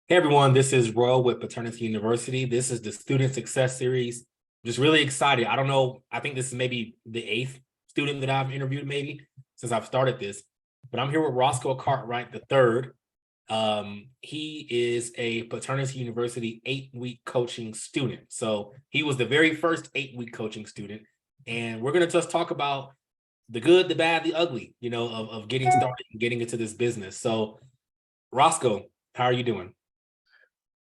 Hey everyone, this is Royal with Paternity University. This is the Student Success Series. Just really excited. I don't know, I think this is maybe the eighth student that I've interviewed maybe since I've started this, but I'm here with Roscoe Cartwright III. He is a Paternity University 8-week coaching student. So he was the very first 8-week coaching student. And we're going to just talk about the good, the bad, the ugly, of getting started and getting into this business. So Roscoe, how are you doing?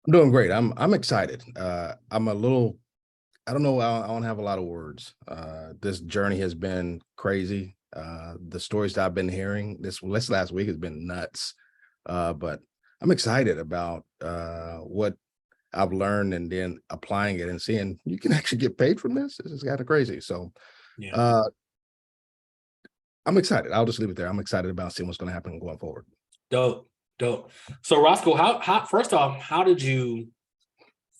I'm doing great. I'm excited. I'm a little, I don't know, I don't have a lot of words. This journey has been crazy. The stories that I've been hearing this last week has been nuts. But I'm excited about what I've learned and then applying it and seeing you can actually get paid from this. This is kind of crazy. So Yeah. uh, I'm excited. I'll just leave it there. I'm excited about seeing what's going to happen going forward. Dope, dope. So Roscoe, how first off, how did you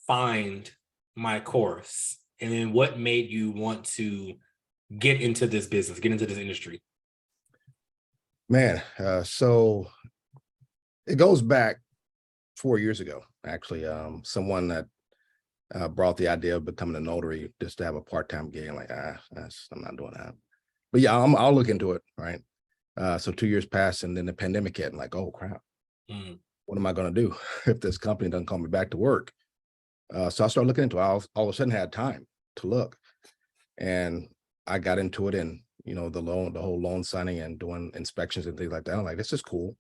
find my course? And then what made you want to get into this business, get into this industry? Man, so it goes back 4 years ago, actually. Someone that brought the idea of becoming a notary just to have a part-time gig. I'm like, I'm not doing that. But yeah, I'll look into it, right? So 2 years passed and then the pandemic hit. I'm like, oh crap, what am I going to do if this company doesn't call me back to work? So I started looking into it. I all of a sudden had time to look, and I got into it. And the whole loan signing and doing inspections and things like that. I'm like, this is cool.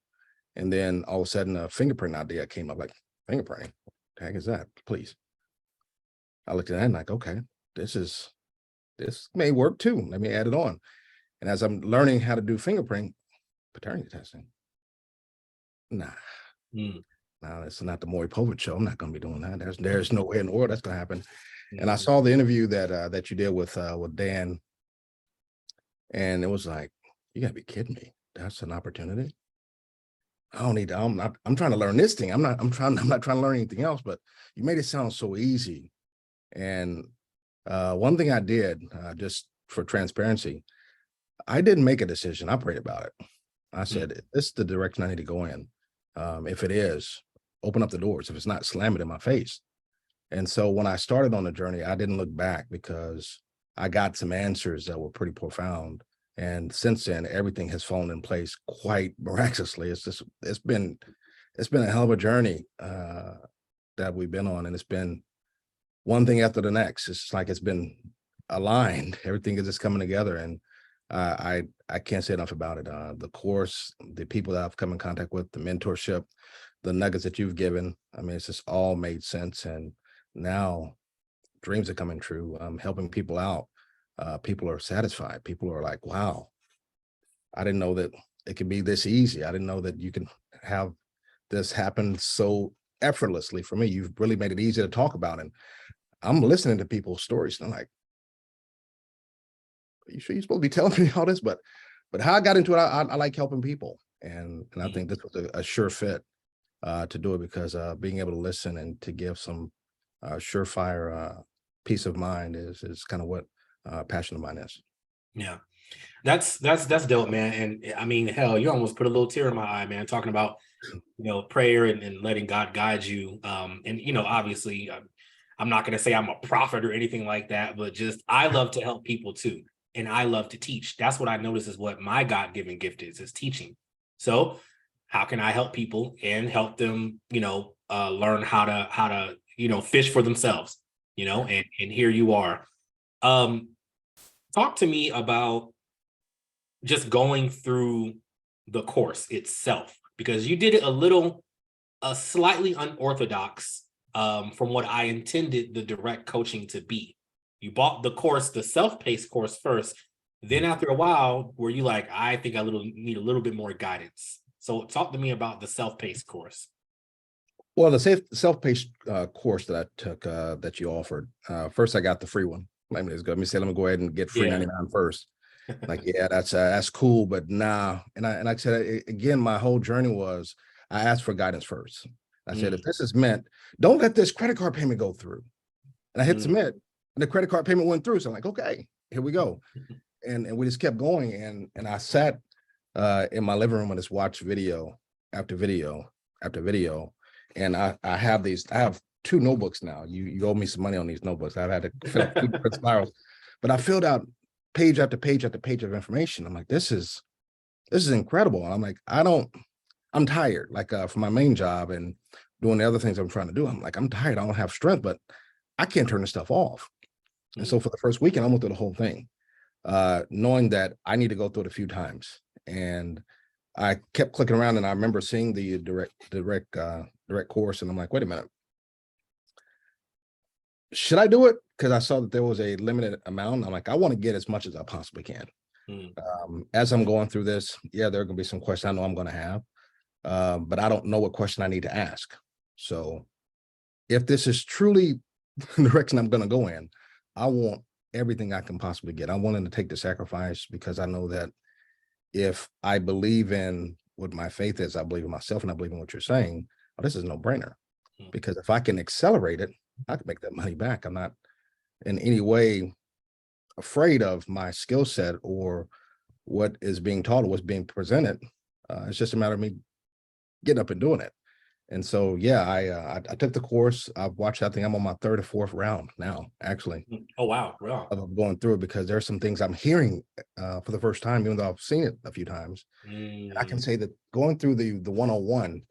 And then all of a sudden, a fingerprint idea came up. Like, fingerprinting, what the heck is that? Please. I looked at that and like, okay, this may work too. Let me add it on. And as I'm learning how to do fingerprint paternity testing, nah, Mm. no, it's not the Maury Povich show. I'm not going to be doing that. There's no way in the world that's going to happen. And I Mhm. saw the interview that you did with Dan, and it was like, you gotta be kidding me. That's an opportunity. I don't need. I'm not. I'm trying to learn this thing. I'm not. I'm not trying to learn anything else. But you made it sound so easy. And one thing I did, just for transparency, I didn't make a decision. I prayed about it. I Mm. said, this is the direction I need to go in. If it is, open up the doors. If it's not, slam it in my face. And so when I started on the journey, I didn't look back because I got some answers that were pretty profound. And since then, everything has fallen in place quite miraculously. It's been a hell of a journey that we've been on, and it's been one thing after the next. It's like it's been aligned. Everything is just coming together, and I can't say enough about it. The course, the people that I've come in contact with, the mentorship, the nuggets that you've given. I mean, it's just all made sense, and now dreams are coming true. I'm helping people out. People are satisfied. People are like, wow, I didn't know that it could be this easy. I didn't know that you can have this happen so effortlessly for me. You've really made it easy to talk about. And I'm listening to people's stories. And I'm like, are you sure you're supposed to be telling me all this? But how I got into it, I like helping people. And I think this was a sure fit to do it because being able to listen and to give some surefire peace of mind is kind of what passion of mine is. Yeah. That's dope, man. And I mean, hell, you almost put a little tear in my eye, man, talking about, prayer and letting God guide you. And obviously, I'm not going to say I'm a prophet or anything like that, but just I love to help people too. And I love to teach. That's what I notice is what my God-given gift is teaching. So how can I help people and help them, learn how to, fish for themselves, and here you are. Um, Talk to me about just going through the course itself, because you did it slightly unorthodox from what I intended the direct coaching to be. You bought the course, the self-paced course first. Then after a while, were you like, I think I need a little bit more guidance. So talk to me about the self-paced course. Well, the self-paced course that I took that you offered, first I got the free one. Let me go ahead and get free Yeah. 99 first. Like, yeah, that's cool, but nah. And I said again, my whole journey was I asked for guidance first. I said, if Mm, this is meant, don't let this credit card payment go through. And I hit mm, submit, and the credit card payment went through. So I'm like, okay, here we go. And we just kept going. And I sat in my living room and just watched video after video after video. And I have two notebooks now. You owe me some money on these notebooks. I've had to fill up two different spirals, but I filled out page after page after page of information. I'm like, this is incredible. And I'm like, I'm tired, like for my main job and doing the other things I'm trying to do. I'm like, I'm tired. I don't have strength, but I can't turn this stuff off. And so for the first weekend, I went through the whole thing, knowing that I need to go through it a few times. And I kept clicking around, and I remember seeing the direct course, and I'm like, wait a minute, should I do it? Because I saw that there was a limited amount. I'm like, I want to get as much as I possibly can. As I'm going through this, yeah, there are going to be some questions I know I'm going to have, but I don't know what question I need to ask. So if this is truly the direction I'm going to go in, I want everything I can possibly get. I'm willing to take the sacrifice, because I know that if I believe in what my faith is, I believe in myself, and I believe in what you're saying, well, this is no brainer. Because if I can accelerate it, I can make that money back. I'm not in any way afraid of my skill set or what is being taught or what's being presented. It's just a matter of me getting up and doing it. And so, yeah, I took the course. I've watched, I think I'm on my third or fourth round now, actually. Oh, wow. Wow. Of going through it, because there's some things I'm hearing for the first time, even though I've seen it a few times. And I can say that going through the 101,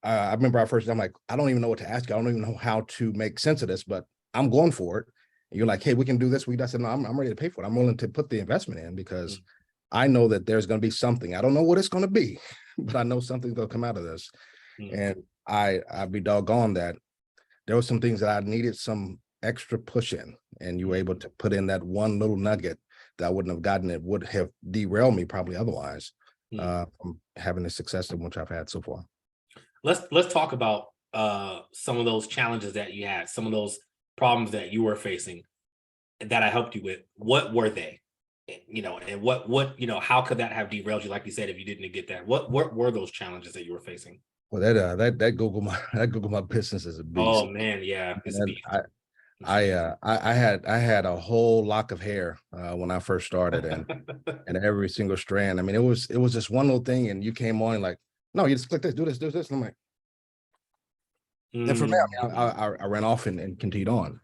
I remember I'm like, I don't even know what to ask you. I don't even know how to make sense of this, but I'm going for it. And you're like, hey, we can do this. I said, no, I'm ready to pay for it. I'm willing to put the investment in, because I know that there's going to be something. I don't know what it's going to be, but I know something's going to come out of this. And I'd be doggone that there were some things that I needed some extra push in, and you were able to put in that one little nugget that I wouldn't have gotten. It would have derailed me probably otherwise from having the success in which I've had so far. Let's talk about some of those challenges that you had, some of those problems that you were facing that I helped you with. What were they? And what how could that have derailed you? Like you said, if you didn't get that, what were those challenges that you were facing? Well, that Google My Business is a beast. Oh man, yeah, it's a beast. I had a whole lock of hair when I first started, and every single strand. I mean, it was just one little thing, and you came on and like, no, you just click this, do this, do this. And I'm like, and from there, I ran off and continued on.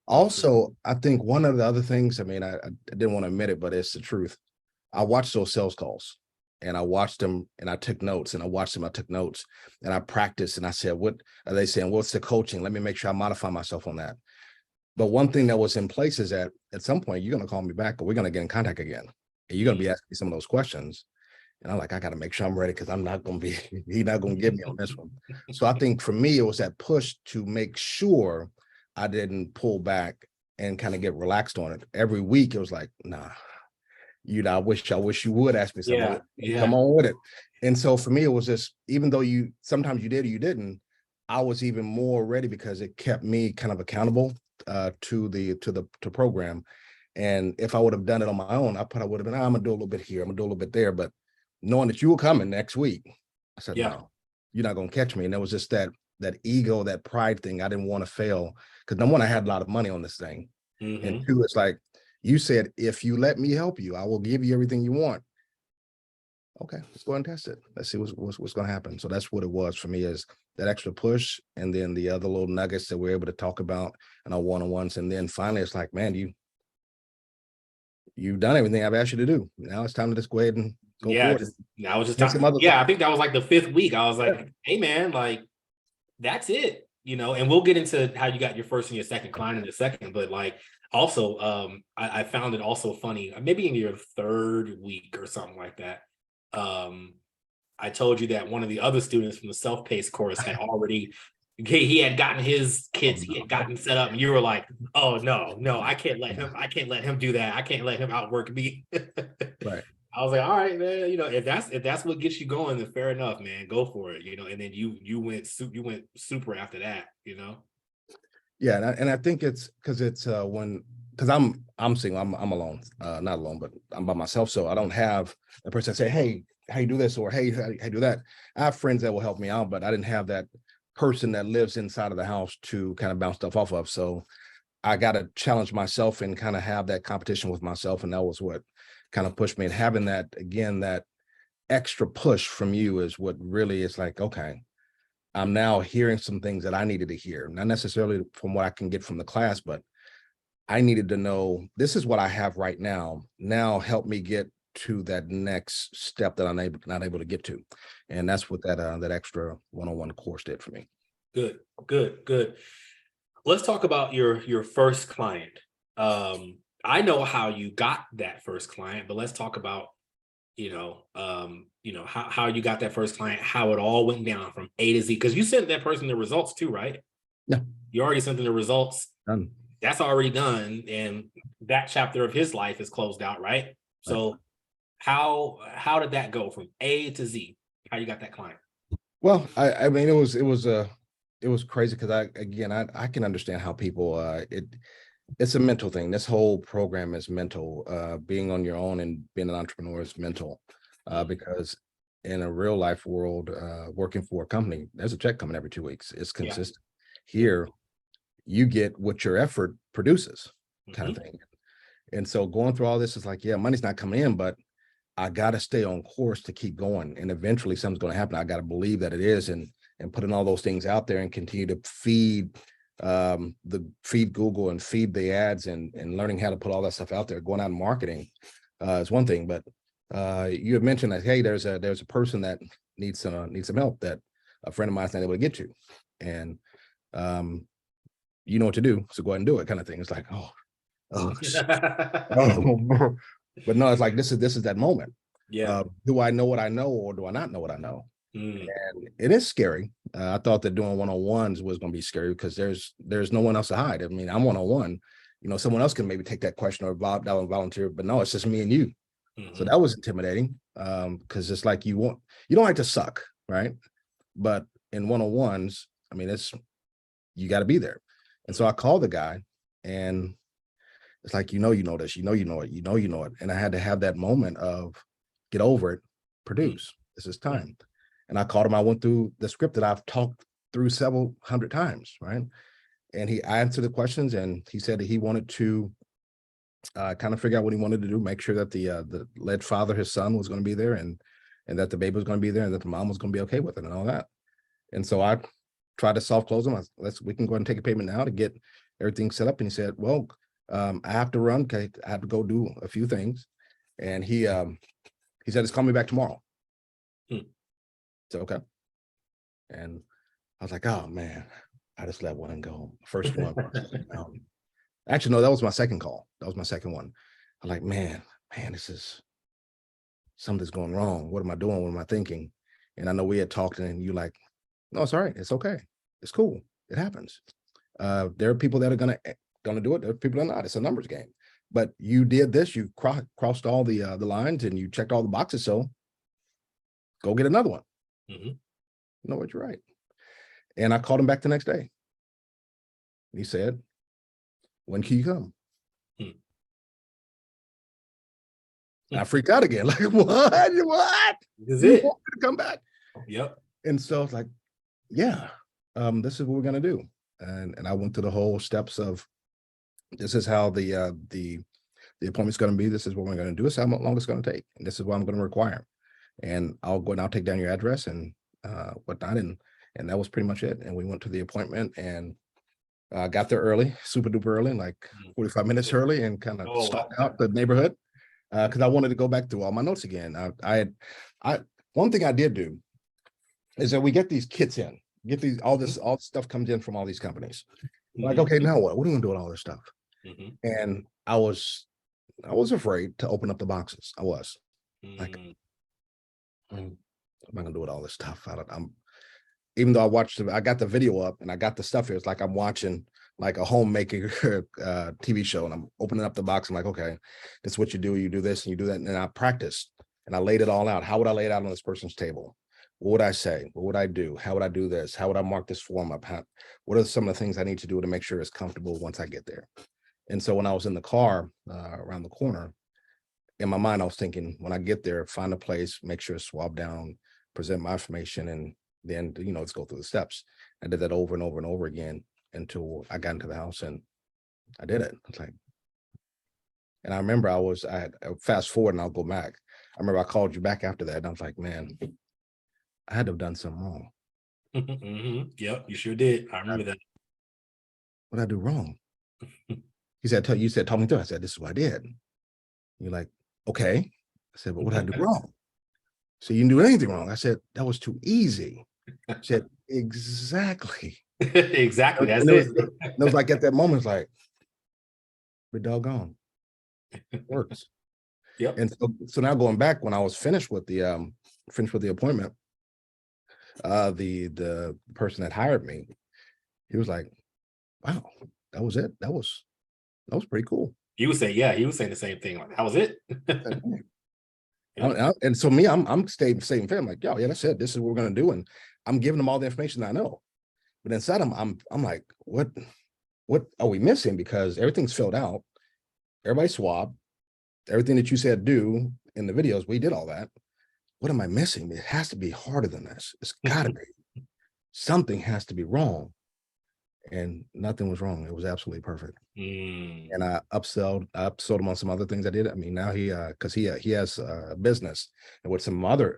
Also, I think one of the other things, I mean, I didn't want to admit it, but it's the truth. I watched those sales calls, and I watched them, and I took notes, and I watched them, I took notes, and I practiced, and I said, what are they saying? What's the coaching? Let me make sure I modify myself on that. But one thing that was in place is that at some point, you're going to call me back, or we're going to get in contact again. And you're going to be asking me some of those questions. And I'm like, I got to make sure I'm ready, because I'm not going to be, he's not going to get me on this one. So I think for me, it was that push to make sure I didn't pull back and kind of get relaxed on it. Every week, it was like, nah, I wish you would ask me something. Yeah. Come on with it. And so for me, it was just, even though sometimes you did or you didn't, I was even more ready, because it kept me kind of accountable to the program. And if I would have done it on my own, I would have been, I'm gonna do a little bit here, I'm gonna do a little bit there. But knowing that you were coming next week, I said, no, you're not gonna catch me. And it was just that ego, that pride thing. I didn't want to fail, because number one, I had a lot of money on this thing. And two, it's like you said, if you let me help you, I will give you everything you want. Okay, let's go and test it. Let's see what's going to happen. So that's what it was for me, is that extra push, and then the other little nuggets that we're able to talk about in our one-on-ones. And then finally, it's like, man, you've done everything I've asked you to do. Now it's time to just go ahead and go forward. I was just talking. Yeah, I think that was like the 5th week. I was like, hey man, like that's it, and we'll get into how you got your first and your second client in a second. But like, also, I found it also funny, maybe in your 3rd week or something like that. I told you that one of the other students from the self-paced course had already, he had gotten his kits, he had gotten set up, and you were like, oh no, I can't let him do that. I can't let him outwork me. Right. I was like, all right, man, if that's what gets you going, then fair enough, man, go for it, and then you went super after that, Yeah, and I think it's because I'm single, I'm alone, not alone, but I'm by myself, so I don't have a person say, hey, how you do this, or hey, how you do that. I have friends that will help me out, but I didn't have that person that lives inside of the house to kind of bounce stuff off of. So I got to challenge myself and kind of have that competition with myself, and that was what kind of pushed me. And having that, again, that extra push from you is what really is like, okay, I'm now hearing some things that I needed to hear, not necessarily from what I can get from the class, but I needed to know this is what I have right now. Now help me get to that next step that I'm not able to get to. And that's what that extra one-on-one course did for me. Good, good, good. Let's talk about your first client. I know how you got that first client, but let's talk about, how you got that first client, how it all went down from A to Z. Because you sent that person the results too, right? Yeah. You already sent them the results. Done. That's already done, and that chapter of his life is closed out, right? So how did that go from A to Z? How you got that client? Well, I mean, it was crazy because I can understand how people it's a mental thing. This whole program is mental. Being on your own and being an entrepreneur is mental. Because in a real life world, working for a company, there's a check coming every 2 weeks. It's consistent. Here, you get what your effort produces, kind of thing. And so going through all this is like, yeah, money's not coming in, but I got to stay on course to keep going. And eventually something's going to happen. I got to believe that it is, and putting all those things out there and continue to feed Google and feed the ads and learning how to put all that stuff out there, going out and marketing is one thing. But you had mentioned that, hey, there's a person that needs some help that a friend of mine's not able to get to. And you know what to do, so go ahead and do it, kind of thing. It's like, oh, but no, it's like this is that moment. Yeah. Do I know what I know, or do I not know what I know? And it is scary. I thought that doing one-on-ones was going to be scary because there's no one else to hide. I mean, I'm one-on-one. Someone else can maybe take that question or volunteer, but no, it's just me and you. So that was intimidating because it's like you don't like to suck, right? But in one-on-ones, I mean, you got to be there. And so I called the guy, and it's like, you know this, you know it. And I had to have that moment of get over it, produce. This is time. And I called him. I went through the script that I've talked through several hundred times, right? And he answered the questions, and he said that he wanted to kind of figure out what he wanted to do, make sure that the led father, his son, was going to be there, and that the baby was going to be there, and that the mom was going to be okay with it and all that. And so I tried to soft close him. We can go ahead and take a payment now to get everything set up. And he said, well, I have to run. Okay, I have to go do a few things. And he said, just call me back tomorrow. So, okay. And I was like, oh man, I just let one go. First one. Actually, no, that was my second call. That was my second one. I'm like, man, something's going wrong. What am I doing? What am I thinking? And I know we had talked, and you like, no, it's all right. It's okay. It's cool. It happens. There are people that are gonna do it. There are people that are not. It's a numbers game. But you did this. You crossed all the lines, and you checked all the boxes. So go get another one. You know what? You're right. And I called him back the next day. He said, when can you come? And I freaked out again. Like, what? Is you it want me to come back? Yep. And so it's like, yeah, this is what we're gonna do. And I went through the whole steps of, this is how the appointment's gonna be. This is what we're gonna do. This is how long it's gonna take. And this is what I'm gonna require. And I'll go and I'll take down your address and whatnot. And that was pretty much it. And we went to the appointment, and got there early, super duper early, like 45 minutes early, and kind of stalked out the neighborhood because I wanted to go back through all my notes again. One thing I did do is that we get these kits in, all this stuff comes in from all these companies. Like, okay, now what? What are we gonna do with all this stuff? And I was afraid to open up the boxes. I was like, what am I gonna do with all this stuff? Even though I got the video up and I got the stuff here, it's like I'm watching like a homemaker TV show, and I'm opening up the box. I'm like, okay, this is what you do. You do this and you do that. And I practiced and I laid it all out. How would I lay it out on this person's table? What would I say? What would I do? How would I do this? How would I mark this form up? What are some of the things I need to do to make sure it's comfortable once I get there? And so when I was in the car around the corner, in my mind, I was thinking, when I get there, find a place, make sure it's swabbed down, present my information, and then, let's go through the steps. I did that over and over and over again until I got into the house, and I did it. It's like, and I remember I had fast forward, and I'll go back. I remember I called you back after that, and I was like, man, I had to have done something wrong. Yep, you sure did. I remember that. What did I do wrong? He said, you said, talk me through. I said, this is what I did. You're like, okay. I said, but what did I do wrong? So you didn't do anything wrong. I said, that was too easy. She said, exactly. Exactly. That's And it. it was like at that moment, it's like, we're doggone. It works. Yep. And so now going back, when I was finished with the appointment, the person that hired me, he was like, wow, that was it. That was pretty cool. You would say, yeah, he was saying the same thing. Like, that was it. Yep. And so me, I'm staying same fan. I'm like, yo, yeah, that's it. This is what we're gonna do. And I'm giving them all the information that I know. But inside I'm like, what are we missing? Because everything's filled out, everybody swabbed, everything that you said do in the videos, we did all that. What am I missing? It has to be harder than this. It's gotta be. Something has to be wrong. And nothing was wrong. It was absolutely perfect. And I upsold him on some other things I did. I mean, now because he has a business, and with some other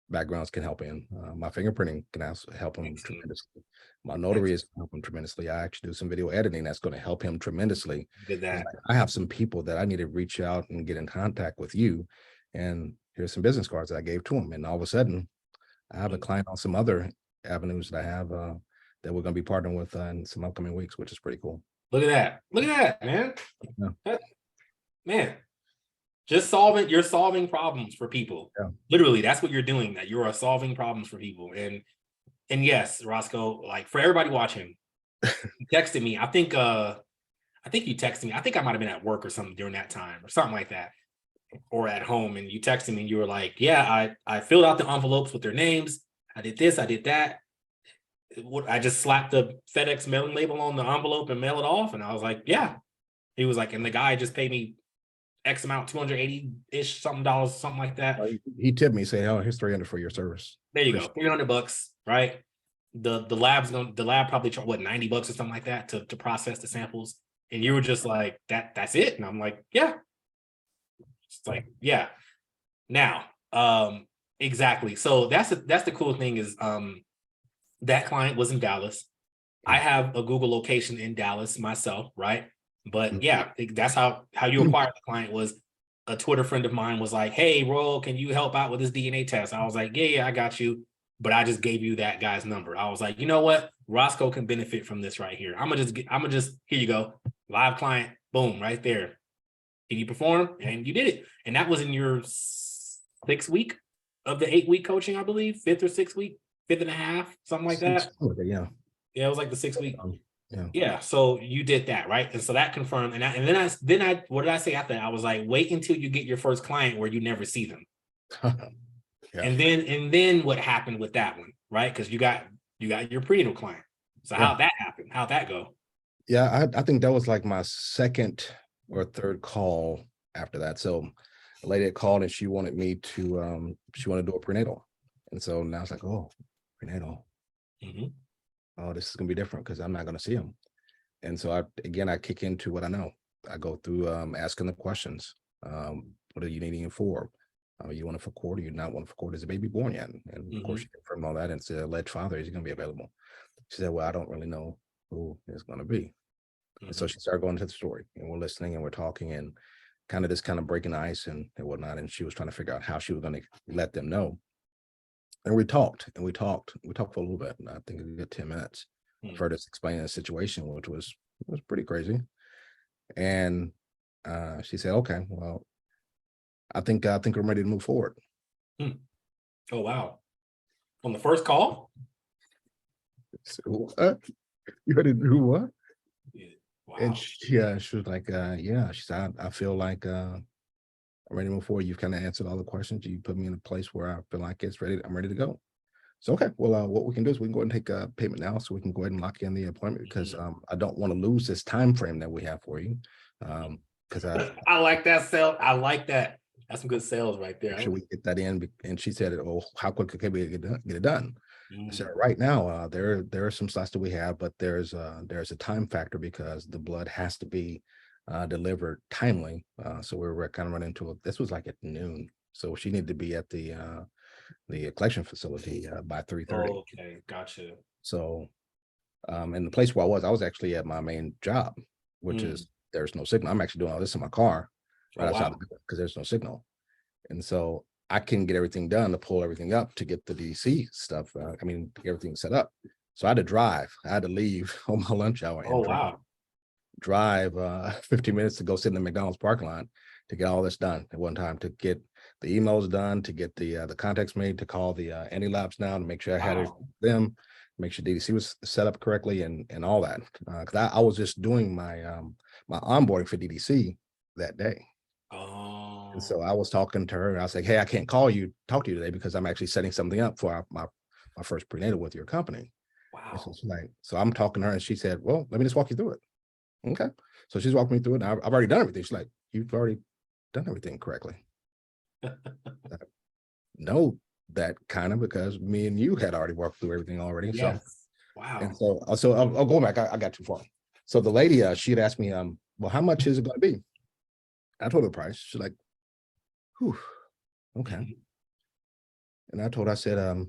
backgrounds can help in. My fingerprinting can also help him tremendously. My notary is help him tremendously. I actually do some video editing that's going to help him tremendously. Did that. I have some people that I need to reach out and get in contact with you. And here's some business cards that I gave to him. And all of a sudden, I have a client on some other avenues that I have that we're going to be partnering with in some upcoming weeks, which is pretty cool. Look at that. Look at that, man. Yeah. Man, you're solving problems for people. Yeah. Literally, that's what you're doing, that you are solving problems for people. And yes, Roscoe, like, for everybody watching, you texted me. I think you texted me. I think I might have been at work or something during that time or something like that, or at home. And you texted me and you were like, yeah, I filled out the envelopes with their names. I did this, I did that. I just slapped the FedEx mailing label on the envelope and mail it off. And I was like, yeah. He was like, and the guy just paid me X amount, 280-ish something dollars, something like that. He tipped me, saying, oh, here's 300 for your service. There you go, $300, right? The lab probably charged what, $90 or something like that to process the samples. And you were just like, that's it. And I'm like, yeah. It's like, yeah. Now, exactly. So that's the cool thing is that client was in Dallas. I have a Google location in Dallas myself, right? But yeah, that's how you acquired the client. Was a Twitter friend of mine was like, hey, Royal, can you help out with this DNA test? I was like, yeah, I got you. But I just gave you that guy's number. I was like, you know what? Roscoe can benefit from this right here. I'm gonna just, here you go. Live client, boom, right there. Can you perform? And you did it. And that was in your 6th week of the 8-week coaching, I believe, 5th or 6th week, 5th and a half, something like that. Yeah. Yeah, it was like the 6th week. Yeah. Yeah. So you did that, right? And so that confirmed. And then I what did I say after that? I was like, wait until you get your first client where you never see them. Yeah. And then what happened with that one, right? Because you got your prenatal client. So how'd that happen? How'd that go? Yeah, I think that was like my 2nd or 3rd call after that. So a lady had called and she wanted me to she wanted to do a prenatal. And so now it's like, oh, prenatal. Oh, this is gonna be different because I'm not gonna see them. And so I kick into what I know. I go through asking the questions. What are you needing it for? You want it for court or you not want it for court? Is the baby born yet? And of course she confirmed all that and said alleged father, is he gonna be available? She said, well, I don't really know who is gonna be. And so she started going into the story and we're listening and we're talking and kind of breaking the ice and whatnot. And she was trying to figure out how she was going to let them know. And we talked for a little bit. I think a good 10 minutes for us explaining the situation, which was pretty crazy. And she said, okay, well, I think I'm ready to move forward. Oh, wow. On the first call? So, what? You ready to do what? Wow. And she was like, yeah, she said, I feel like I'm ready to move forward. You've kind of answered all the questions. You put me in a place where I feel like I'm ready to go. So, okay, well, what we can do is we can go ahead and take a payment now so we can go ahead and lock in the appointment because I don't want to lose this time frame that we have for you. Because I like that sale. I like that. That's some good sales right there. Should we get that in? And she said, oh, how quickly can we get it done? I said, right now, there are some slots that we have, but there's a time factor because the blood has to be delivered timely. So we were kind of running into it. This was like at noon. So she needed to be at the the collection facility by 3:30. Okay, gotcha. So, and the place where I was actually at my main job, which Mm. is there's no signal. I'm actually doing all this in my car Oh, right outside wow. because there's no signal. And so I can get everything done to pull everything up to get the DC stuff. To get everything set up. So I had to drive. I had to leave on my lunch hour Oh, and wow. drive 15 minutes to go sit in the McDonald's parking lot to get all this done at one time, to get the emails done, to get the contacts made, to call the anti-labs now to make sure I had it Wow. them, make sure DDC was set up correctly and all that. Because I was just doing my onboarding for DDC that day. And Oh, so I was talking to her and I was like, hey, I can't talk to you today because I'm actually setting something up for my first prenatal with your company. And so wow. she's like, so I'm talking to her and she said, well, let me just walk you through it. Okay. So she's walking me through it. And I've already done everything. She's like, you've already done everything correctly. I know that kind of because me and you had already walked through everything already. So, Yes. and Wow. so I'll go back. I got too far. So the lady, she had asked me, well, how much is it going to be? I told her the price. She's like, whew, okay. Mhm. And I told her, I said,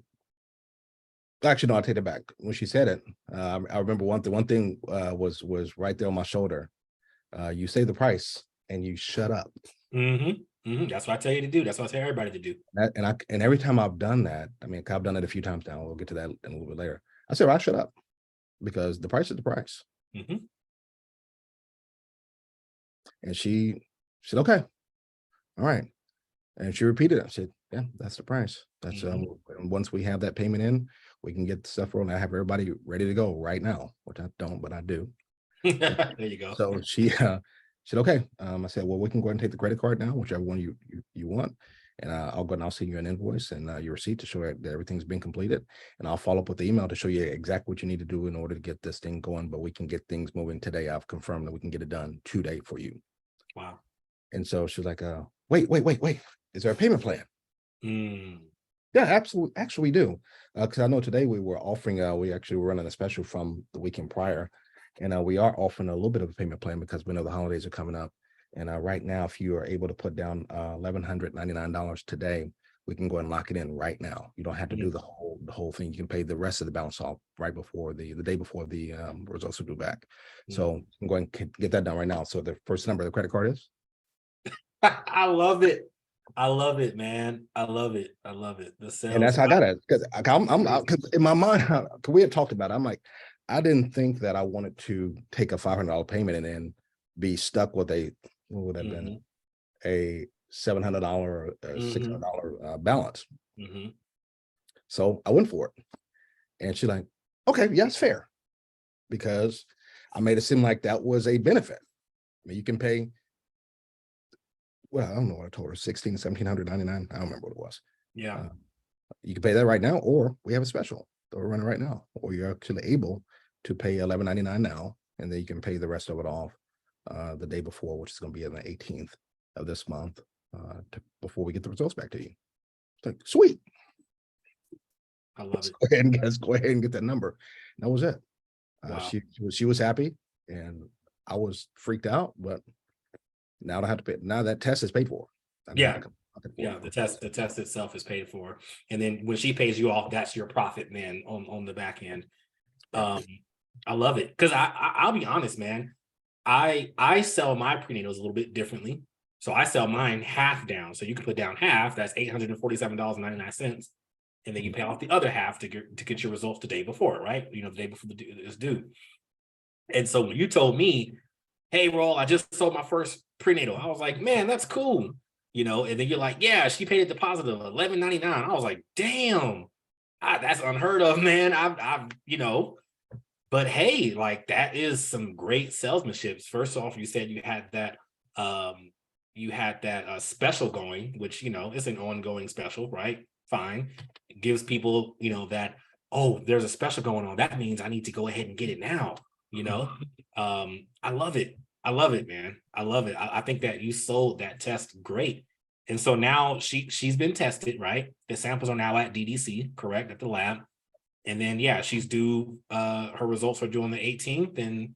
actually, no, I take it back. When she said it, I remember one thing was right there on my shoulder. You say the price and you shut up. Mhm. Mhm. That's what I tell you to do. That's what I tell everybody to do. And every time I've done that, I've done it a few times now. We'll get to that in a little bit later. I said, right, shut up because the price is the price. Mhm. And she said, okay, all right. And she repeated it. I said, yeah, that's the price. That's Mhm. and once we have that payment in, we can get the stuff rolling. I have everybody ready to go right now, which I don't, but I do. There you go. So she said, okay. I said, well, we can go ahead and take the credit card now, whichever one you want. And I'll go and I'll send you an invoice and your receipt to show that everything's been completed. And I'll follow up with the email to show you exactly what you need to do in order to get this thing going. But we can get things moving today. I've confirmed that we can get it done today for you. Wow. And so she was like, wait. Is there a payment plan? Mm. Yeah, absolutely. Actually, we do. Because I know today we were offering, we actually were running a special from the weekend prior. And we are offering a little bit of a payment plan because we know the holidays are coming up. And right now, if you are able to put down $1,199 today, we can go and lock it in right now. You don't have to do Mm. the whole thing. You can pay the rest of the balance off right before the day before the results are due back. So Mm. I'm going to get that done right now. So the first number of the credit card is I love it. I love it, man. I love it. I love it. The and that's sales. how I got it. Because cause in my mind, cause we had talked about it. I'm like, I didn't think that I wanted to take a $500 payment and then be stuck with what would that have been? Mhm. A $700 or Mhm. $600 balance. Mhm. So I went for it. And she's like, okay, yeah, it's fair. Because I made it seem like that was a benefit. You can pay, well, I don't know what I told her, 1,799. I don't remember what it was. Yeah. Uh, you can pay that right now, or we have a special that we're running right now, or you're actually able to pay $11.99 now, and then you can pay the rest of it off the day before, which is going to be on the 18th of this month, before we get the results back to you. It's like, sweet. I love it. Let's go ahead and get that number. And that was it. Wow. She was happy, and I was freaked out, but now I don't have to pay. Now that test is paid for. Yeah. I can afford Yeah. it. The test itself is paid for. And then when she pays you off, that's your profit, man, on the back end. Um, I love it. Cause I'll be honest, man. I sell my prenatals a little bit differently. So I sell mine half down. So you can put down half, that's $847.99. And then you pay off the other half to get your results the day before, right? The day before it's due. And so when you told me, hey, Roll, I just sold my first prenatal, I was like, man, that's cool. And then you're like, yeah, she paid a deposit of $11.99. I was like, damn, that's unheard of, man. But hey, like that is some great salesmanship. First off, you said you had that special going, which is an ongoing special, right? Fine. It gives people, that, oh, there's a special going on. That means I need to go ahead and get it now, you know. I love it. I love it, man. I love it. I think that you sold that test great. And so now she's been tested, right? The samples are now at DDC, correct, at the lab. And then yeah, she's due her results are due on the 18th, and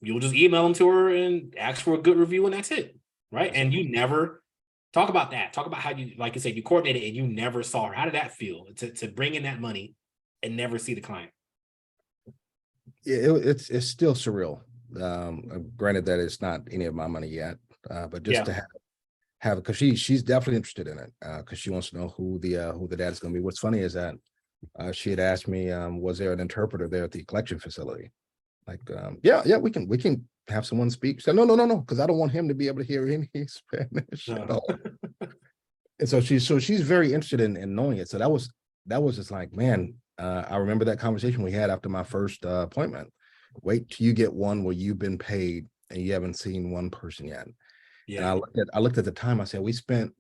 you'll just email them to her and ask for a good review, and that's it. Right. That's it. And you never Talk about that. Talk about how you, like you said, you coordinated and you never saw her. How did that feel to bring in that money and never see the client? Yeah, it's still surreal. Granted that it's not any of my money yet, but just Yeah. to have because she's definitely interested in it because she wants to know who the dad is going to be. What's funny is that she had asked me, was there an interpreter there at the collection facility? Like, yeah, we can have someone speak. She said, no, because I don't want him to be able to hear any Spanish at No. all. And so she's very interested in knowing it. So that was just like, man, I remember that conversation we had after my first appointment. Wait till you get one where you've been paid and you haven't seen one person yet. And Yeah. I looked at the time. I said we spent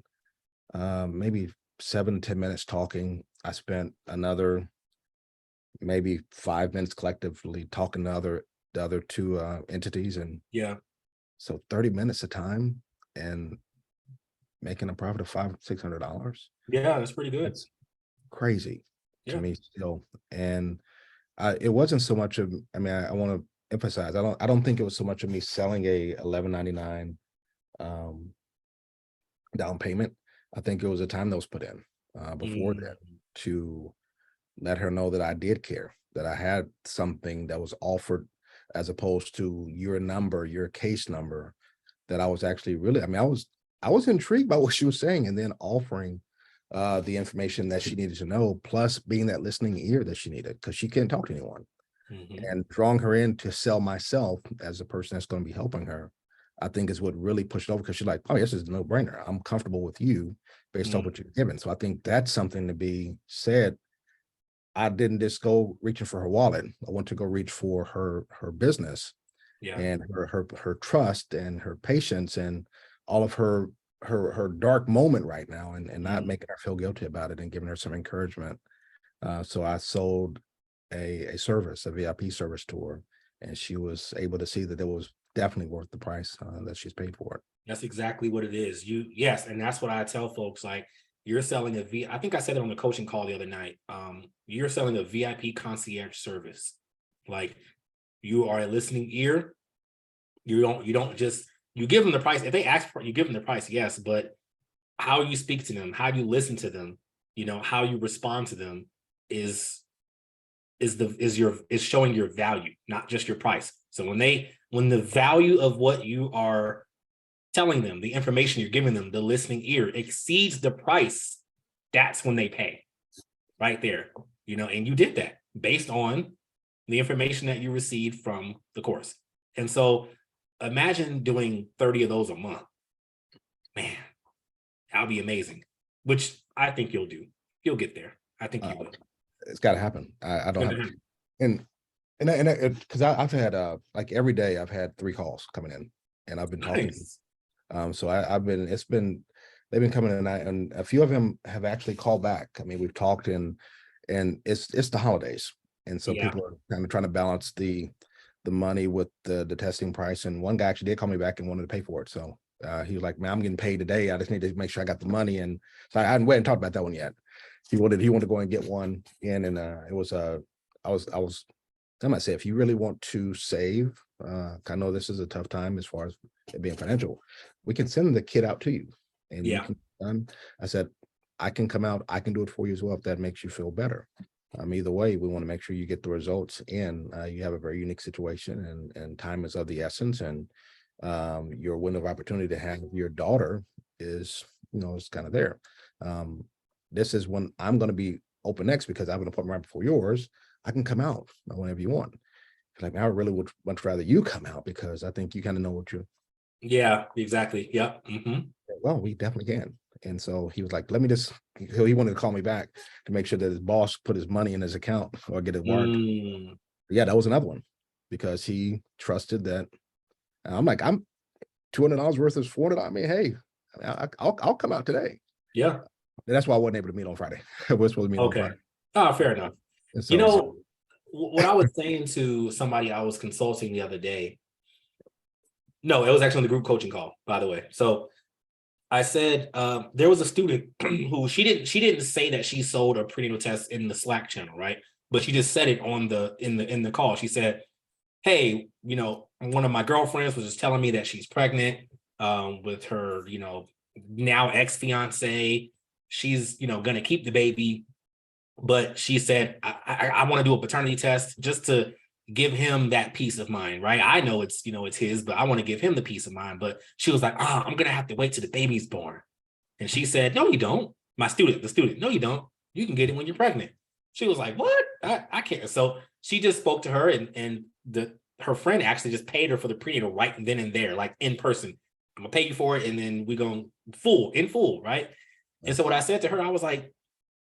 maybe 7 to 10 minutes talking. I spent another maybe 5 minutes collectively talking to the other two entities, and Yeah. so 30 minutes of time and making a profit of $500-600. Yeah. That's pretty good. That's crazy to Yeah. me still. And it wasn't so much of, I mean, I want to emphasize, I don't think it was so much of me selling a 1199 um, down payment. I think it was the time that was put in before Mm. that to let her know that I did care, that I had something that was offered as opposed to your number, your case number, that I was actually really, I mean, I was intrigued by what she was saying and then offering the information that she needed to know, plus being that listening ear that she needed, because she can't talk to anyone, Hmm. and drawing her in to sell myself as a person that's going to be helping her, I think is what really pushed over, because she's like, oh, this is a no-brainer. I'm comfortable with you based off Mm. what you're given. So I think that's something to be said. I didn't just go reaching for her wallet. I went to go reach for her business Yeah. and her trust and her patience and all of her dark moment right now, and not Mm. making her feel guilty about it and giving her some encouragement. So I sold a service, a VIP service to her, and she was able to see that it was definitely worth the price that she's paid for it. That's exactly what it is. Yes, and that's what I tell folks. Like, you're selling I think I said it on the coaching call the other night. You're selling a VIP concierge service. Like, you are a listening ear. You don't just, you give them the price. If they ask for it, you give them the price, yes, but how you speak to them, how you listen to them, how you respond to them is is showing your value, not just your price. So when the value of what you are telling them, the information you're giving them, the listening ear exceeds the price, that's when they pay right there. And you did that based on the information that you received from the course. And so imagine doing 30 of those a month. Man, that'll be amazing, which I think you'll do. You'll get there. I think Uh, you will. it's got to happen. I It's don't gonna have, happen. and because I've had like every day I've had 3 calls coming in, and I've been talking. Nice. So they've been coming in, and a few of them have actually called back. I mean, we've talked and it's the holidays, and so Yeah. people are kind of trying to balance the money with the testing price. And one guy actually did call me back and wanted to pay for it. So he was like, "Man, I'm getting paid today. I just need to make sure I got the money." And so I hadn't went and talked about that one yet. He wanted to go and get one in, and it was I might say, if you really want to save, I know this is a tough time as far as it being financial, we can send the kit out to you and you Yeah. can. I said, I can come out, I can do it for you as well if that makes you feel better. Either way, we want to make sure you get the results in. You have a very unique situation, and time is of the essence. And your window of opportunity to have your daughter is, is kind of there. This is when I'm going to be open next because I have an appointment right before yours. I can come out whenever you want. Like, I really would much rather you come out because I think you kind of know what you're. Yeah, exactly. Yep. Well, we definitely can. And so he was like, let me just, he wanted to call me back to make sure that his boss put his money in his account or get it wired. Mm. Yeah, that was another one because he trusted that. I'm like, I'm $200 worth is 400. I mean, hey, I'll come out today. Yeah. And that's why I wasn't able to meet on Friday. We're supposed to meet on Okay. Friday. Oh, fair enough. And You so know, what I was saying to somebody I was consulting the other day. No, it was actually on the group coaching call, by the way. So I said there was a student who she didn't say that she sold a prenatal test in the Slack channel, right? But she just said it on in the call. She said, "Hey, one of my girlfriends was just telling me that she's pregnant with her, now ex-fiance. She's, gonna keep the baby, but she said, I want to do a paternity test just to give him that peace of mind, right? I know it's his, but I want to give him the peace of mind. But she was like, I'm gonna have to wait till the baby's born. And she said, no, you don't. The student, no, you don't. You can get it when you're pregnant. She was like, what? I can't. So she just spoke to her, and her friend actually just paid her for the prenatal right then and there, like in person. I'm gonna pay you for it, and then we're going in full, right? And so what I said to her, I was like,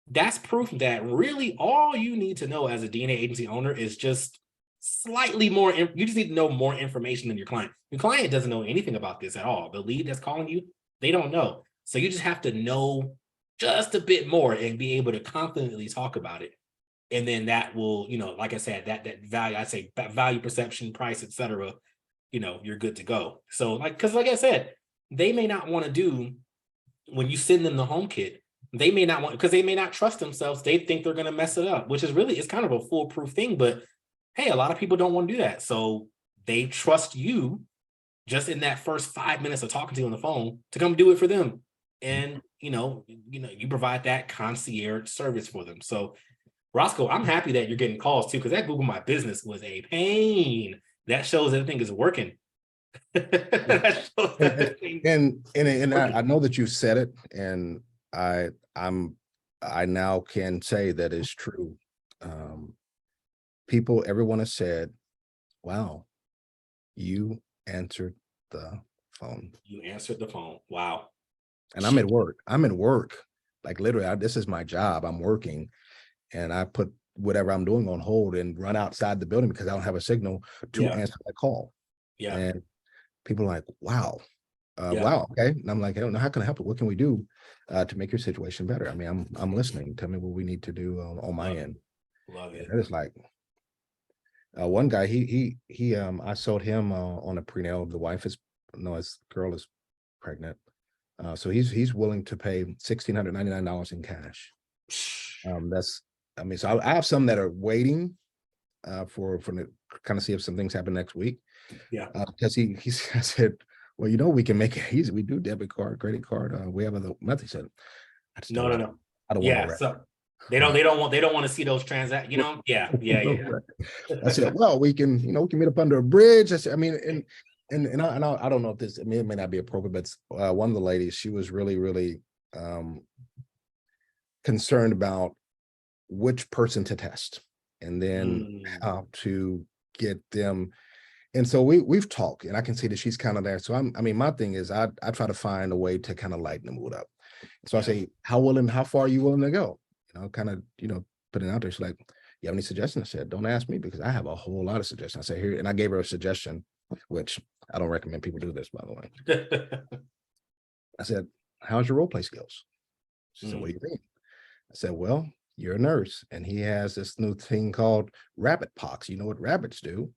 that's proof that really all you need to know as a DNA agency owner is just slightly more. You just need to know more information than your client. Your client doesn't know anything about this at all. The lead that's calling you, they don't know. So you just have to know just a bit more and be able to confidently talk about it. And then that will, like I said, that value, I say value perception, price, etc. You're good to go. So because like I said, they may not want to do, when you send them the home kit, they may not want, because they may not trust themselves. They think they're going to mess it up, which is really, it's kind of a foolproof thing. But hey, a lot of people don't want to do that. So they trust you just in that first 5 minutes of talking to you on the phone to come do it for them. And, you provide that concierge service for them. So Roscoe, I'm happy that you're getting calls too, because that Google My Business was a pain. That shows everything is working. That shows and I know that you said it, and I now can say that is true. Everyone has said, wow, you answered the phone. You answered the phone. Wow. And I'm at work. Like literally, this is my job. I'm working, and I put whatever I'm doing on hold and run outside the building because I don't have a signal to answer that call. Yeah. And people are like, wow. Yeah. Wow, okay. And I'm like, I don't know, how can I help it? What can we do to make your situation better? I mean, I'm listening. Tell me what we need to do on my end. Love it. And it's like one guy, I sold him on a prenatal. The wife his girl is pregnant. So he's willing to pay $1,699 in cash. So I have some that are waiting for the kind of see if some things happen next week. Yeah. Because he said, well, we can make it easy. We do debit card, credit card. We have other methods. He said, No. I don't Yeah. want So they don't want to see those transactions. Yeah. I said, well, we can meet up under a bridge. I said, I mean, and I don't know if this, it may not be appropriate, but one of the ladies, she was really, really concerned about which person to test and then how to get them. And so we've talked, and I can see that she's kind of there. So my thing is I try to find a way to kind of lighten the mood up. So I say, how far are you willing to go? Kind of, put it out there. She's like, you have any suggestions? I said, don't ask me because I have a whole lot of suggestions. I say here, and I gave her a suggestion, which I don't recommend people do this, by the way. I said, how's your role play skills? She said, what do you mean? I said, well, you're a nurse, and he has this new thing called rabbit pox. You know what rabbits do?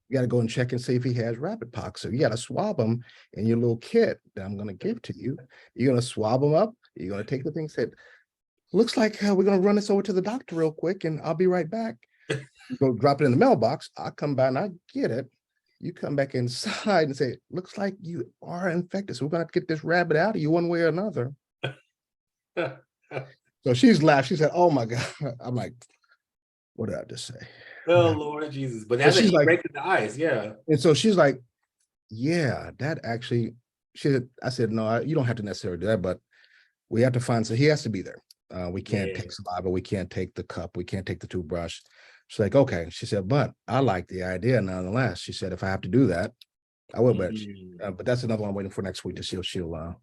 You got to go and check and see if he has rabbit pox. So you got to swab him in your little kit that I'm going to give to you. You're going to swab him up. You're going to take the thing, said, looks like we're going to run this over to the doctor real quick, and I'll be right back. You go drop it in the mailbox. I'll come by and I get it. You come back inside and say, looks like you are infected. So we're going to get this rabbit out of you one way or another. So she's laughed. She said, oh my God. I'm like, what did I just say? Oh, Lord Jesus. But that's she's like breaking the ice. Yeah. And so she's like, yeah, that actually, I said, no, you don't have to necessarily do that, but we have to find, so he has to be there. We can't take saliva. We can't take the cup. We can't take the toothbrush. She's like, okay. She said, but I like the idea nonetheless. She said, if I have to do that, I will. But that's another one I'm waiting for next week to see if she'll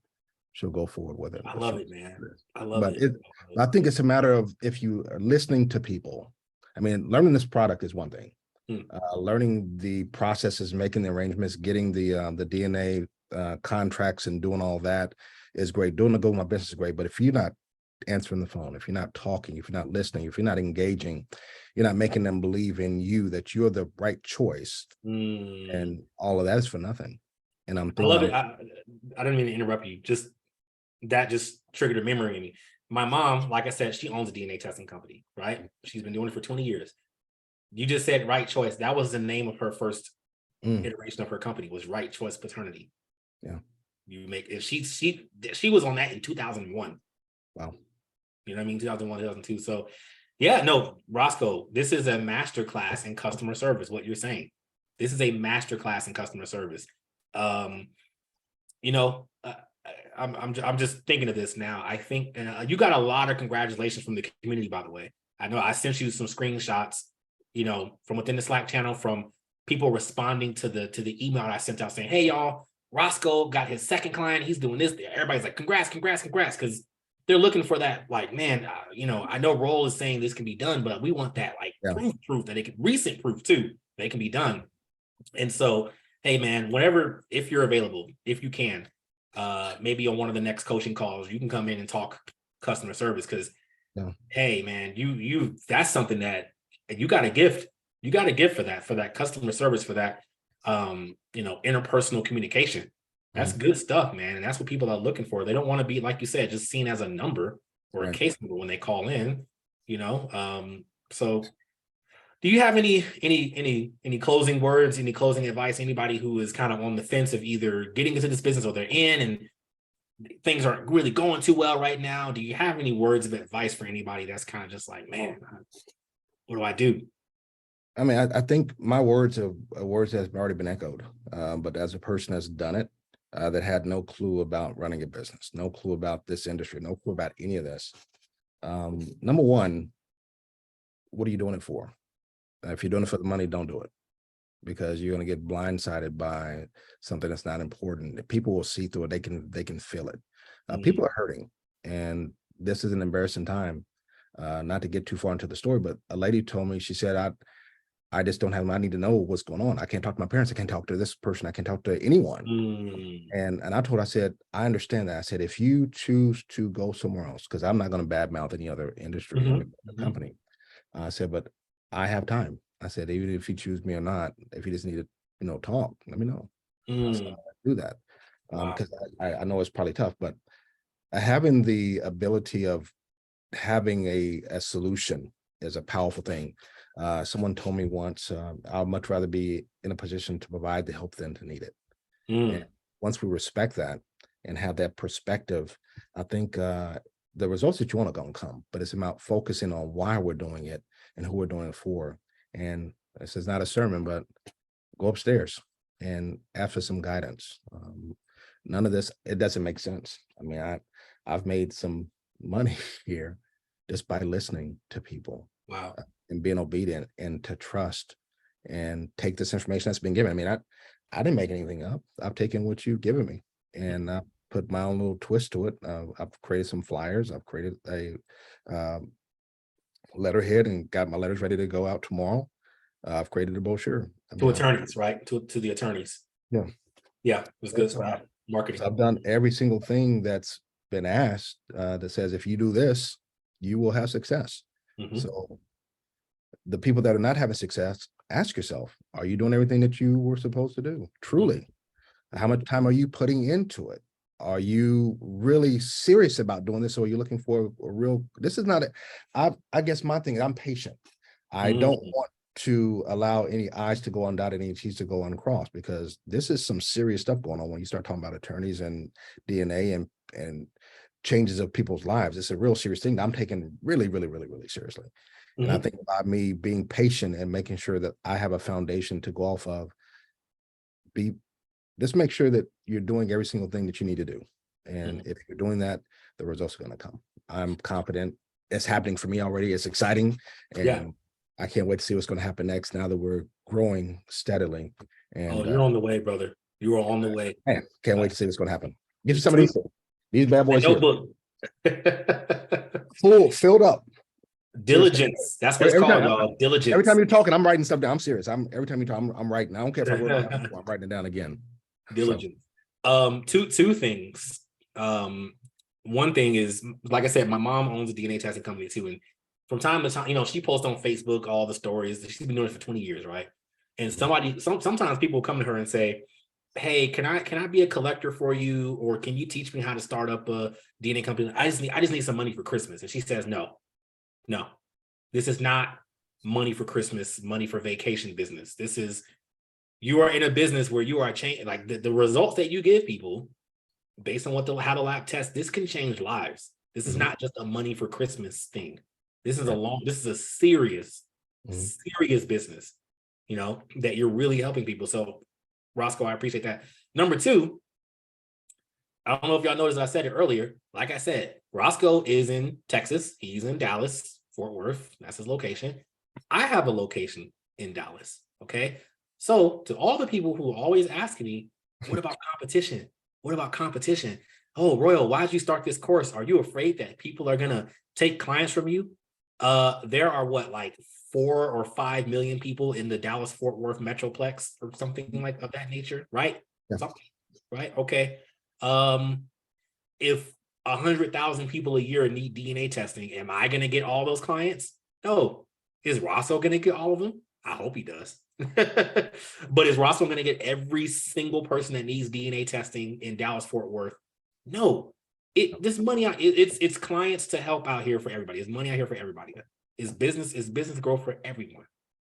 go forward with it. I love it, man. I love it. I think it's a matter of if you are listening to people. I mean, learning this product is one thing. Learning the processes, making the arrangements, getting the DNA contracts and doing all that is great. Doing the Go My Business is great. But if you're not answering the phone, if you're not talking, if you're not listening, if you're not engaging, you're not making them believe in you that you're the right choice, and all of that is for nothing. And I'm thinking, I love it. I didn't mean to interrupt you. That just triggered a memory in me. My mom, like I said, she owns a DNA testing company, right? She's been doing it for 20 years. You just said Right Choice. That was the name of her first iteration of her company, was Right Choice Paternity. Yeah. You make if she was on that in 2001. Wow. You know what I mean? 2001, 2002. So yeah, no, Roscoe, this is a master class in customer service, what you're saying. This is a master class in customer service. Um, you know, I'm just thinking of this now. I think you got a lot of congratulations from the community, by the way. I know I sent you some screenshots, you know, from within the Slack channel, from people responding to the email I sent out saying, "Hey, y'all, Roscoe got his second client. He's doing this." Everybody's like, "Congrats, congrats, congrats!" Because they're looking for that, like, man, you know, I know Roll is saying this can be done, but we want that, like, Yeah. proof that it can, recent proof too, they can be done. And so, hey, man, whenever, if you're available, if you can, maybe on one of the next coaching calls, you can come in and talk customer service. Because, Yeah. hey, man, you that's something that you got a gift. You got a gift for that customer service, for that, you know, interpersonal communication. That's good stuff, man. And that's what people are looking for. They don't want to be, like you said, just seen as a number or a Right. case number when they call in, you know. So do you have any closing words, any closing advice? Anybody who is kind of on the fence of either getting into this business or they're in and things aren't really going too well right now? Do you have any words of advice for anybody that's kind of just like, man, what do I do? I mean, I think my words are words that have already been echoed. But as a person that's done it, that had no clue about running a business, no clue about this industry, no clue about any of this. Number one, what are you doing it for? If you're doing it for the money, don't do it, because you're going to get blindsided by something that's not important. People will see through it. They can feel it. People are hurting, and this is an embarrassing time. Not to get too far into the story, but a lady told me, she said, I just don't have, I need to know what's going on. I can't talk to my parents. I can't talk to this person. I can't talk to anyone. And I told her, I said, I understand that. I said, if you choose to go somewhere else, because I'm not going to badmouth any other industry or company. I said, but I have time. I said, even if you choose me or not, if you just need to, you know, talk, let me know. So I do that. Because I know it's probably tough, but having the ability of having a solution is a powerful thing. Someone told me once, I'd much rather be in a position to provide the help than to need it. And once we respect that and have that perspective, I think the results that you want are going to come, but it's about focusing on why we're doing it and who we're doing it for. And this is not a sermon, but go upstairs and ask for some guidance. None of this, it doesn't make sense. I mean, I've made some money here just by listening to people. Wow. And being obedient and to trust and take this information that's been given. I mean, I didn't make anything up. I've taken what you've given me and I put my own little twist to it. I've created some flyers. I've created a letterhead and got my letters ready to go out tomorrow. I've created a brochure. To attorneys, right? To the attorneys. Yeah. Yeah, it was good stuff. Marketing. So I've done every single thing that's been asked that says, if you do this, you will have success. So the people that are not having success, ask yourself, are you doing everything that you were supposed to do? Truly, how much time are you putting into it? Are you really serious about doing this? Or are you looking for a real, this is not I guess my thing is I'm patient. I don't want to allow any I's to go undotted, any T's to go uncrossed, because this is some serious stuff going on when you start talking about attorneys and DNA and changes of people's lives. It's a real serious thing that I'm taking really, really, really, really seriously. And I think about me being patient and making sure that I have a foundation to go off of. Just make sure that you're doing every single thing that you need to do. And if you're doing that, the results are going to come. I'm confident. It's happening for me already. It's exciting. And I can't wait to see what's going to happen next now that we're growing steadily. And you're on the way, brother. You are on the way. Man, can't wait to see what's going to happen. Get you some of these bad boys here. Filled up. Diligence. That's what it's called, y'all. Diligence. Every time you're talking, I'm writing stuff down. I'm serious. Every time you talk, I'm writing. I don't care if I wrote it down. I'm writing it down again. Diligence. So. Two things. One thing is, like I said, my mom owns a DNA testing company too, and from time to time, you know, she posts on Facebook all the stories. She's been doing it for 20 years, right? And sometimes people come to her and say, hey, can I be a collector for you, or can you teach me how to start up a DNA company? I just need some money for Christmas. And she says, no, this is not money for Christmas, money for vacation business. This is, you are in a business where you are changing, like the results that you give people based on how the lab tests, this can change lives. This is not just a money for Christmas thing. This is this is a serious, serious business, you know, that you're really helping people. So Roscoe, I appreciate that. Number two, I don't know if y'all noticed, I said it earlier. Like I said, Roscoe is in Texas. He's in Dallas, Fort Worth. That's his location. I have a location in Dallas. Okay. So to all the people who are always asking me, what about competition? What about competition? Oh, Royal, why'd you start this course? Are you afraid that people are gonna take clients from you? There are what, like 4 or 5 million people in the Dallas Fort Worth Metroplex or something like of that nature, right? Yeah. Something, right? Okay. If 100,000 people a year need DNA testing, am I gonna get all those clients? No. Is Roscoe gonna get all of them? I hope he does. But is Roscoe gonna get every single person that needs DNA testing in Dallas Fort Worth? No. This money out, it's clients to help out here for everybody. It's money out here for everybody. It's business growth for everyone.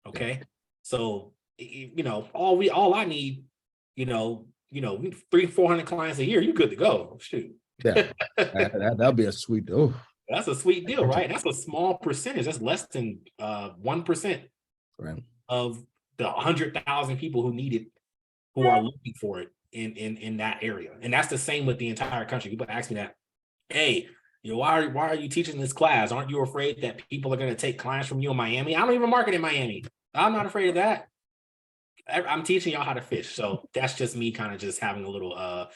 Okay. Yeah. So you know, all I need, you know, 300-400 clients a year, you're good to go. Shoot. Yeah, that'll be a sweet. Oh, that's a sweet deal, right? That's a small percentage. That's less than 1% right. of the 100,000 people who need it, who are looking for it in that area. And that's the same with the entire country. People ask me that, hey, you know, why are you teaching this class? Aren't you afraid that people are going to take clients from you in Miami? I don't even market in Miami. I'm not afraid of that. I'm teaching y'all how to fish. So that's just me kind of just having a little on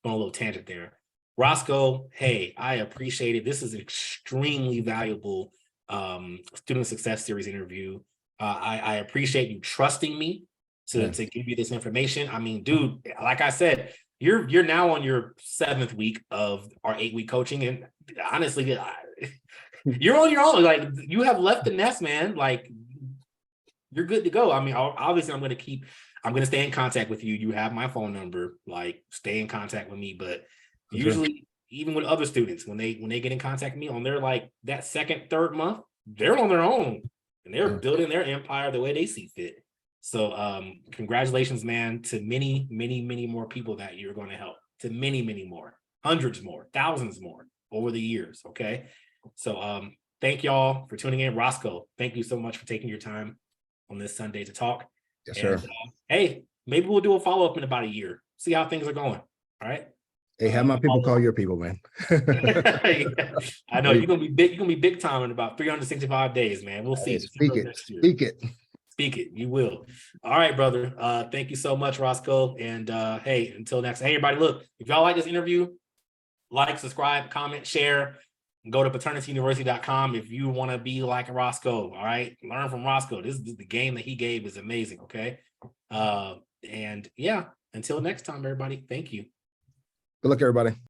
a little tangent there. Roscoe, hey, I appreciate it. This is an extremely valuable student success series interview. I appreciate you trusting me to give you this information. I mean, dude, like I said, you're now on your 7th week of our 8-week coaching, and honestly, you're on your own. Like, you have left the nest, man. Like, you're good to go. I mean, obviously, I'm going to stay in contact with you. You have my phone number. Like, stay in contact with me. But usually, even with other students, when they get in contact with me on their like that 2nd, 3rd month, they're on their own and they're building their empire the way they see fit. So congratulations, man, to many, many, many more people that you're going to help, to many, many more, hundreds more, thousands more over the years. Okay. So thank y'all for tuning in. Roscoe, thank you so much for taking your time on this Sunday to talk. Yes, sir. Hey, maybe we'll do a follow-up in about a year, see how things are going. All right. Hey, have my people call your people, man. I know you're gonna be big. You're gonna be big time in about 365 days, man. We'll see. Speak it. Speak it. Speak it. You will. All right, brother. Thank you so much, Roscoe. And hey, until next. Hey, everybody, look, if y'all like this interview, like, subscribe, comment, share. Go to paternityuniversity.com if you want to be like Roscoe. All right, learn from Roscoe. This is the game that he gave is amazing. Okay. And yeah, until next time, everybody. Thank you. Good luck, everybody.